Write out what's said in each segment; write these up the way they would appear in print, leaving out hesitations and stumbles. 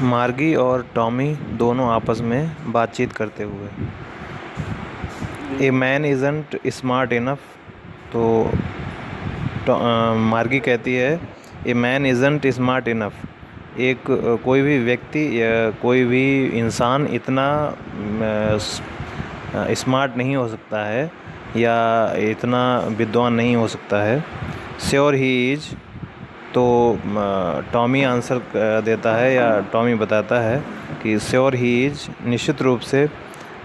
मार्गी और टॉमी दोनों आपस में बातचीत करते हुए। A man isn't smart enough. तो मार्गी कहती है a man isn't smart enough. कोई भी व्यक्ति या कोई भी इंसान इतना स्मार्ट नहीं हो सकता है या इतना विद्वान नहीं हो सकता है। Sure he is. तो टॉमी आंसर देता है या टॉमी बताता है कि श्योर ही इज़, निश्चित रूप से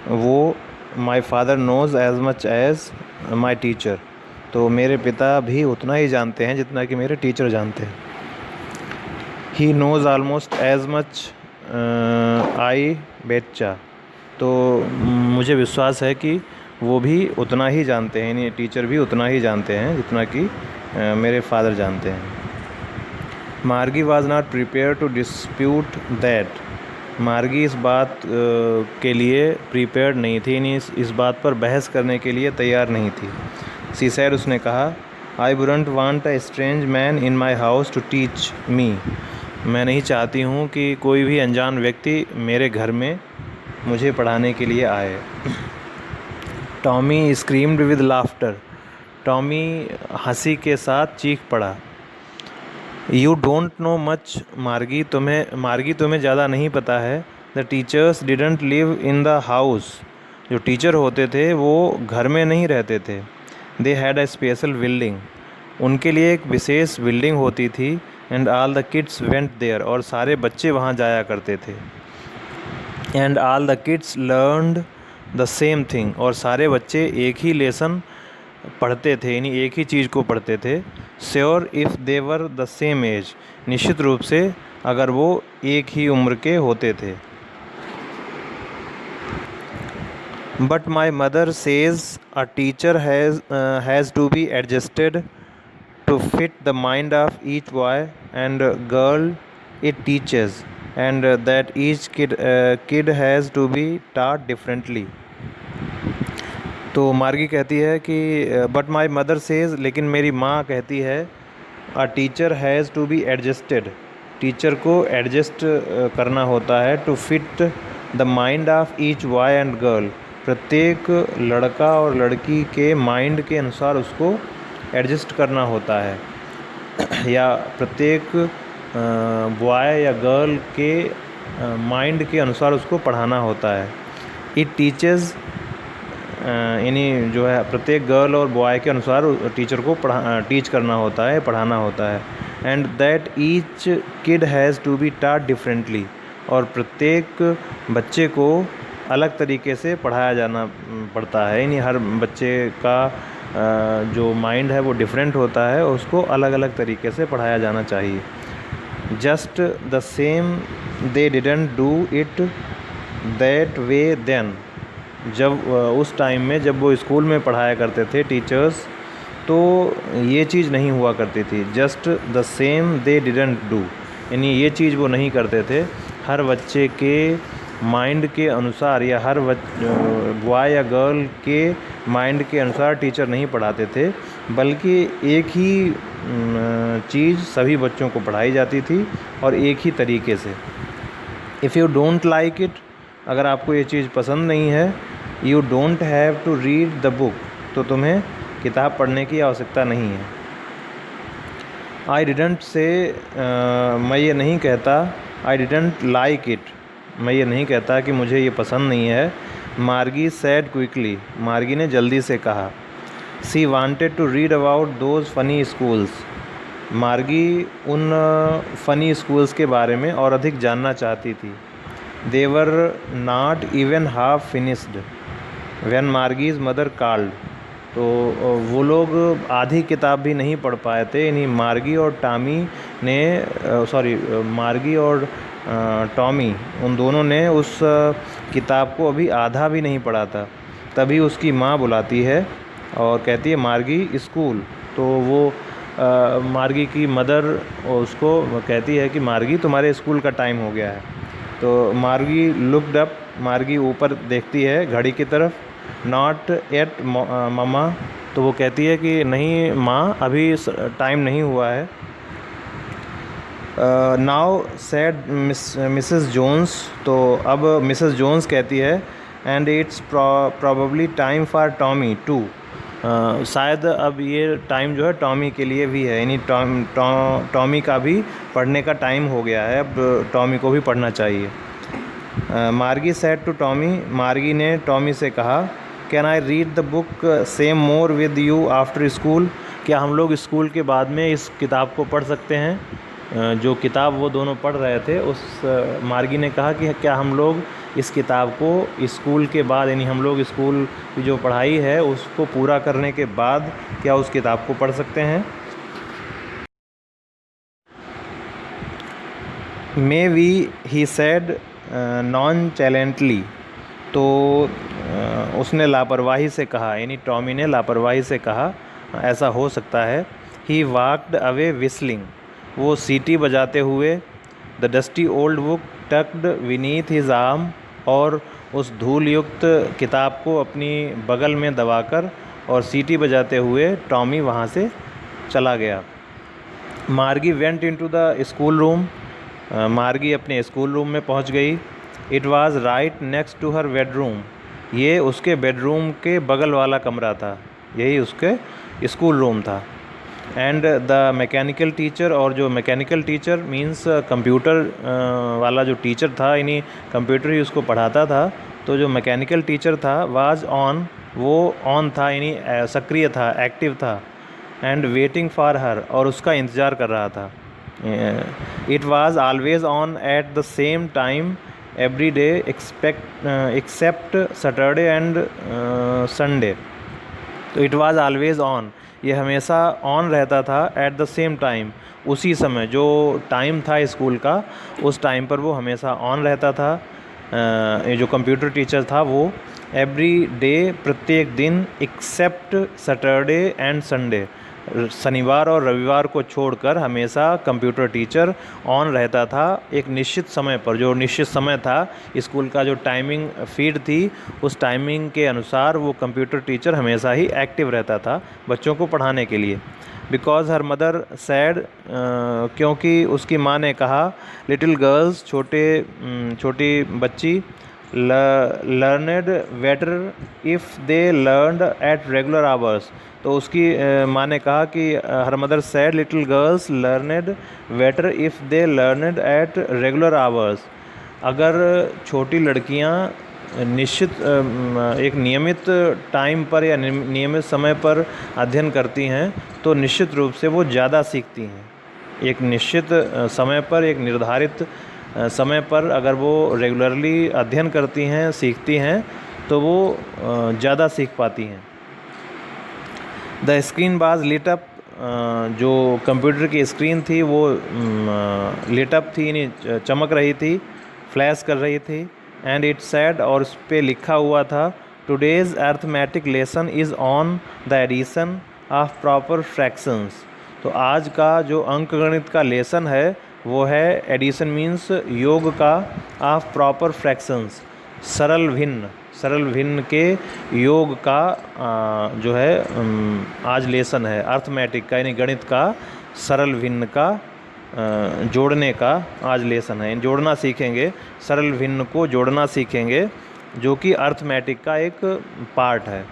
वो, my father knows as much as my teacher. तो मेरे पिता भी उतना ही जानते हैं जितना कि मेरे टीचर जानते हैं। He knows almost as much I बेच्चा। तो मुझे विश्वास है कि वो भी उतना ही जानते हैं, यानी टीचर भी उतना ही जानते हैं जितना कि मेरे फादर जानते हैं। Margie was not prepared to dispute that. Margie इस बात के लिए प्रिपेयर्ड नहीं थी, यानी इस बात पर बहस करने के लिए तैयार नहीं थी। सी सैड, उसने कहा, I wouldn't want a strange man in my house to teach me. मैं नहीं चाहती हूँ कि कोई भी अनजान व्यक्ति मेरे घर में मुझे पढ़ाने के लिए आए। Tommy screamed with laughter. Tommy हंसी के साथ चीख पड़ा। यू डोंट नो मच मार्गी, तुम्हें ज़्यादा नहीं पता है। The teachers didn't live in the house. जो टीचर होते थे वो घर में नहीं रहते थे। They had a special building. उनके लिए एक विशेष बिल्डिंग होती थी। And all the kids went there, और सारे बच्चे वहाँ जाया करते थे। And all the kids learned the same thing, और सारे बच्चे एक ही लेसन पढ़ते थे, यानी एक ही चीज़ को पढ़ते थे। Sure if they were the same age. निश्चित रूप से अगर वो एक ही उम्र के होते थे। But my mother says a teacher has to be adjusted to fit the mind of each boy and girl it teaches, and that each kid has to be taught differently. तो मार्गी कहती है कि but my mother says, लेकिन मेरी माँ कहती है, a teacher has to be adjusted. Teacher को एडजस्ट करना होता है, to fit the mind of each boy and girl. प्रत्येक लड़का और लड़की के माइंड के अनुसार उसको एडजस्ट करना होता है या प्रत्येक बॉय या गर्ल के माइंड के अनुसार उसको पढ़ाना होता है। इट टीचेज़, यानी जो है प्रत्येक गर्ल और बॉय के अनुसार टीचर को टीच करना होता है, पढ़ाना होता है। And that each kid has to be taught differently, और प्रत्येक बच्चे को अलग तरीके से पढ़ाया जाना पड़ता है, यानी हर बच्चे का जो माइंड है वो डिफरेंट होता है, और उसको अलग अलग तरीके से पढ़ाया जाना चाहिए। Just the same they didn't do it that way then. जब उस टाइम में जब वो स्कूल में पढ़ाया करते थे टीचर्स, तो ये चीज़ नहीं हुआ करती थी। Just the same they didn't do, यानी ये चीज़ वो नहीं करते थे। हर बच्चे के माइंड के अनुसार या हर बॉय या गर्ल के माइंड के अनुसार टीचर नहीं पढ़ाते थे, बल्कि एक ही चीज़ सभी बच्चों को पढ़ाई जाती थी और एक ही तरीके से। If you don't like it, अगर आपको ये चीज़ पसंद नहीं है, you don't have to read the book, तो तुम्हें किताब पढ़ने की आवश्यकता नहीं है। आई डिडंट से, मैं ये नहीं कहता, आई डिडंट लाइक इट, मैं ये नहीं कहता कि मुझे ये पसंद नहीं है। मार्गी सैड क्विकली, मार्गी ने जल्दी से कहा। She wanted to read about those funny schools, Margie उन फ़नी स्कूल्स के बारे में और अधिक जानना चाहती थी। They were not even half finished when Margie's mother called. तो वो लोग आधी किताब भी नहीं पढ़ पाए थे, यानी मार्गी और मार्गी और टॉमी, उन दोनों ने उस किताब को अभी आधा भी नहीं पढ़ा था। तभी उसकी माँ बुलाती है और कहती है, मार्गी स्कूल। तो वो मार्गी की मदर उसको कहती है कि मार्गी, तुम्हारे स्कूल का टाइम हो गया है। तो मार्गी लुक्ड अप, मार्गी ऊपर देखती है घड़ी की तरफ। नॉट एट ममा, तो वो कहती है कि नहीं माँ, अभी टाइम नहीं हुआ है। नाउ सेड मिसेस जोन्स, तो अब मिसेस जोन्स कहती है, and it's probably time for Tommy too, शायद अब ये टाइम जो है टॉमी के लिए भी है, यानी टॉमी का भी पढ़ने का टाइम हो गया है, अब टॉमी को भी पढ़ना चाहिए। मार्गी सेड टू टॉमी, मार्गी ने टॉमी से कहा, can I read the book same more with you after school, क्या हम लोग स्कूल के बाद में इस किताब को पढ़ सकते हैं? जो किताब वो दोनों पढ़ रहे थे, उस मार्गी ने कहा कि क्या हम लोग इस किताब को स्कूल के बाद, यानी हम लोग स्कूल की जो पढ़ाई है उसको पूरा करने के बाद क्या उस किताब को पढ़ सकते हैं? मे वी, ही सेड नॉन चैलेंटली, तो उसने लापरवाही से कहा, यानी टॉमी ने लापरवाही से कहा, ऐसा हो सकता है। ही वॉकड अवे विस्लिंग, वो सीटी बजाते हुए। The dusty old book tucked beneath his arm, और उस धूल युक्त किताब को अपनी बगल में दबाकर और सीटी बजाते हुए टॉमी वहाँ से चला गया। Margie went into the school room, Margie अपने स्कूल रूम में पहुँच गई। It was right next to her bedroom, ये उसके बेडरूम के बगल वाला कमरा था, यही उसके स्कूल रूम था। एंड द मैकेनिकल टीचर, और जो मैकेनिकल टीचर मींस कंप्यूटर वाला जो टीचर था, यानी कंप्यूटर ही उसको पढ़ाता था, तो जो मैकेनिकल टीचर था वाज ऑन, वो ऑन था यानी सक्रिय था, एक्टिव था। एंड वेटिंग फॉर हर, और उसका इंतज़ार कर रहा था। It was always on at the same time every day except Saturday and Sunday, तो इट वाज ऑलवेज ऑन, ये हमेशा ऑन रहता था। एट द सेम टाइम, उसी समय जो टाइम था स्कूल का, उस टाइम पर वो हमेशा ऑन रहता था। ये जो कंप्यूटर टीचर था वो एवरी डे, प्रत्येक दिन, एक्सेप्ट सैटरडे एंड संडे, शनिवार और रविवार को छोड़कर हमेशा कंप्यूटर टीचर ऑन रहता था एक निश्चित समय पर। जो निश्चित समय था स्कूल का, जो टाइमिंग फीड थी, उस टाइमिंग के अनुसार वो कंप्यूटर टीचर हमेशा ही एक्टिव रहता था बच्चों को पढ़ाने के लिए। बिकॉज हर मदर सैड, क्योंकि उसकी माँ ने कहा, लिटिल गर्ल्स, छोटी बच्ची, learned better if they learned at regular hours, तो उसकी माँ ने कहा कि her mother sad little girls learned better if they learned at regular hours, अगर छोटी लड़कियाँ निश्चित एक नियमित टाइम पर या नियमित समय पर अध्ययन करती हैं तो निश्चित रूप से वो ज़्यादा सीखती हैं। एक निश्चित समय पर, एक निर्धारित समय पर अगर वो रेगुलरली अध्ययन करती हैं, सीखती हैं, तो वो ज़्यादा सीख पाती हैं। The screen was lit up, जो कंप्यूटर की स्क्रीन थी वो लिट अप थी, यानी चमक रही थी, फ्लैश कर रही थी। एंड इट सेड, और उस पर लिखा हुआ था, today's arithmetic lesson is on the addition of proper fractions, तो आज का जो अंकगणित का लेसन है वो है, एडिशन मीन्स योग का, ऑफ प्रॉपर फ्रैक्शंस, सरल भिन्न के योग का जो है आज लेसन है। अर्थमेटिक का यानी गणित का, सरल भिन्न का जोड़ने का आज लेसन है। जोड़ना सीखेंगे, सरल भिन्न को जोड़ना सीखेंगे, जो कि अर्थमेटिक का एक पार्ट है।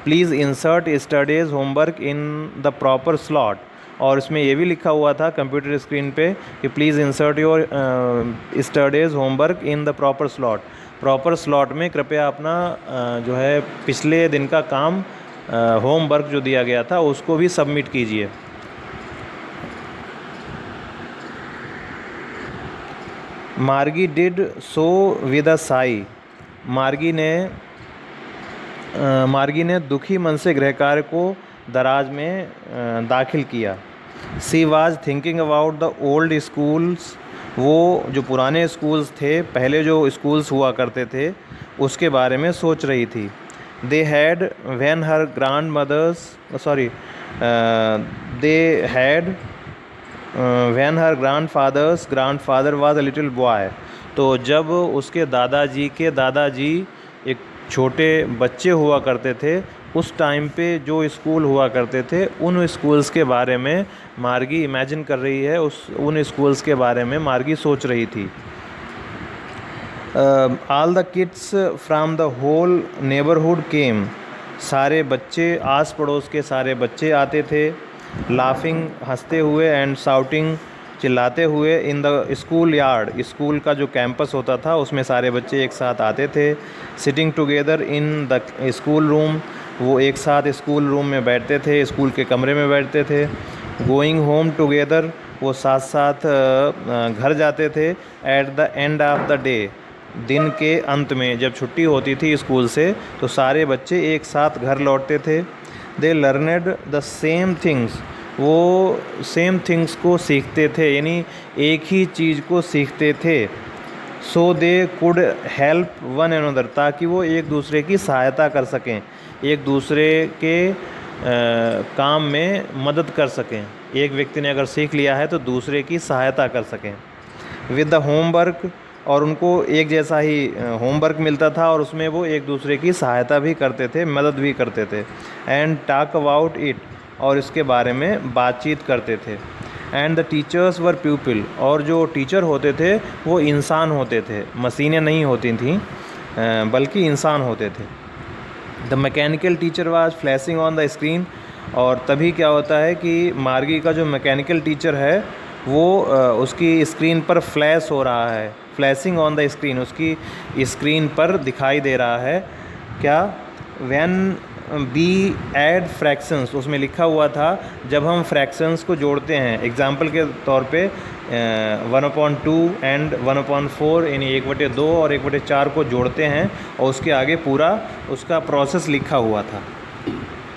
Please insert studies homework in the proper slot, और इसमें ये भी लिखा हुआ था कंप्यूटर स्क्रीन पे कि please insert your studies homework in the proper slot, proper slot में कृपया अपना जो है पिछले दिन का काम, होमवर्क जो दिया गया था उसको भी सबमिट कीजिए। मार्गी did so with a Sai, मार्गी ने दुखी मन से गृह कार्य को दराज में दाखिल किया। सी was thinking about the old schools, वो जो पुराने स्कूल्स थे, पहले जो स्कूल्स हुआ करते थे उसके बारे में सोच रही थी। They had when her grandmother's they had when her grandfather was a little boy, तो जब उसके दादाजी के दादाजी एक छोटे बच्चे हुआ करते थे, उस टाइम पे जो स्कूल हुआ करते थे उन स्कूल्स के बारे में मार्गी इमेजिन कर रही है, उन स्कूल्स के बारे में मार्गी सोच रही थी। All the kids from the whole neighbourhood came, सारे बच्चे, आस पड़ोस के सारे बच्चे आते थे। लाफिंग, हंसते हुए, एंड शाउटिंग, चिल्लाते हुए। In the school yard, school का जो कैंपस होता था उसमें सारे बच्चे एक साथ आते थे। Sitting together in the school room, वो एक साथ स्कूल रूम में बैठते थे, स्कूल के कमरे में बैठते थे। गोइंग होम टुगेदर, वो साथ साथ घर जाते थे। At the end of the day, दिन के अंत में जब छुट्टी होती थी स्कूल से तो सारे बच्चे एक साथ घर लौटते थे। दे लर्नड द सेम थिंग्स, वो सेम थिंग्स को सीखते थे, यानी एक ही चीज़ को सीखते थे। So they could help one another, ताकि वो एक दूसरे की सहायता कर सकें, एक दूसरे के काम में मदद कर सकें। एक व्यक्ति ने अगर सीख लिया है तो दूसरे की सहायता कर सकें। विद द होमवर्क, और उनको एक जैसा ही होमवर्क मिलता था और उसमें वो एक दूसरे की सहायता भी करते थे, मदद भी करते थे। एंड टॉक अबाउट इट, और इसके बारे में बातचीत करते थे। And the teachers were people, और जो टीचर होते थे वो इंसान होते थे, मशीनें नहीं होती थीं, बल्कि इंसान होते थे। The mechanical teacher was flashing on the screen, और तभी क्या होता है कि मार्गी का जो मैकेनिकल टीचर है वो उसकी स्क्रीन पर फ्लैश हो रहा है, फ्लैशिंग ऑन द स्क्रीन, उसकी स्क्रीन पर दिखाई दे रहा है। क्या? व्हेन बी ऐड फ्रैक्शंस, उसमें लिखा हुआ था जब हम फ्रैक्शंस को जोड़ते हैं, एग्जाम्पल के तौर पे 1/2 एंड 1/4, यानी 1/2 और 1/4 को जोड़ते हैं, और उसके आगे पूरा उसका प्रोसेस लिखा हुआ था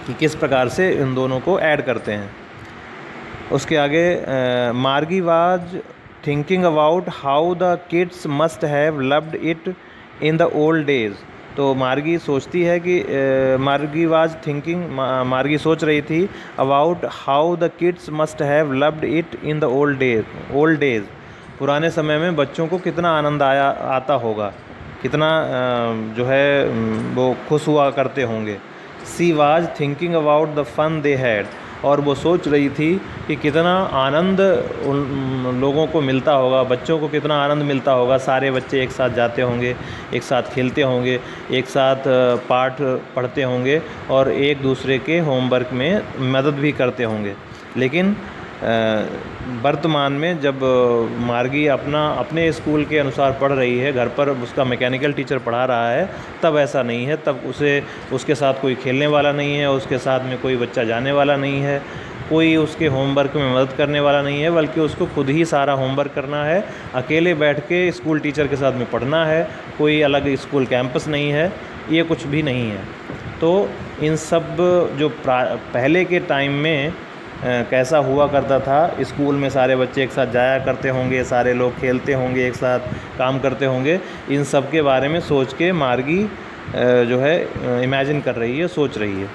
कि किस प्रकार से इन दोनों को ऐड करते हैं। उसके आगे मार्गी was thinking about how the kids must have loved it in the old days, तो मार्गी सोचती है कि मार्गी वाज थिंकिंग, मार्गी सोच रही थी about how the kids must have loved it in the old days, पुराने समय में बच्चों को कितना आनंद आता होगा, कितना जो है वो खुश हुआ करते होंगे। She was thinking about the fun they had, और वो सोच रही थी कि कितना आनंद उन लोगों को मिलता होगा, बच्चों को कितना आनंद मिलता होगा, सारे बच्चे एक साथ जाते होंगे, एक साथ खेलते होंगे, एक साथ पाठ पढ़ते होंगे और एक दूसरे के होमवर्क में मदद भी करते होंगे। लेकिन वर्तमान में जब मार्गी अपने स्कूल के अनुसार पढ़ रही है, घर पर उसका मैकेनिकल टीचर पढ़ा रहा है, तब ऐसा नहीं है, तब उसके साथ कोई खेलने वाला नहीं है, उसके साथ में कोई बच्चा जाने वाला नहीं है, कोई उसके होमवर्क में मदद करने वाला नहीं है, बल्कि उसको खुद ही सारा होमवर्क करना है, अकेले बैठ के स्कूल टीचर के साथ में पढ़ना है, कोई अलग स्कूल कैंपस नहीं है, ये कुछ भी नहीं है। तो इन सब जो पहले के टाइम में कैसा हुआ करता था, स्कूल में सारे बच्चे एक साथ जाया करते होंगे, सारे लोग खेलते होंगे, एक साथ काम करते होंगे, इन सब के बारे में सोच के मार्गी जो है इमेजिन कर रही है, सोच रही है।